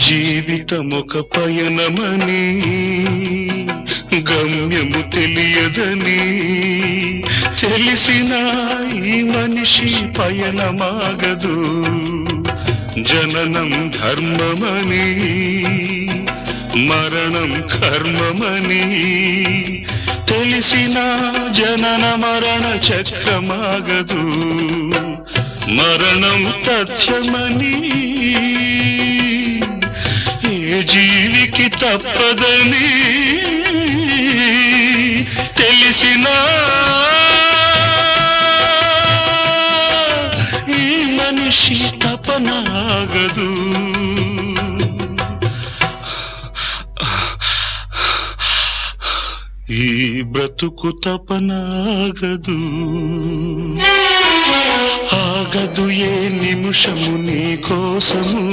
జీవితమొక పయనమని గమ్యము తెలియదని తెలిసిన ఈ మనిషి పయనమాగదు. జననం ధర్మమని మరణం కర్మమని తెలిసిన జనన మరణ చక్రమాగదు. మరణం తథ్యమని ఏ జీవికి తప్పదని తెలిసిన ఈ మనిషి తపనాగదు. ఈ బ్రతుకు తపనాగదు. ఆగదు ఏ నిమిషము నీ కోసము,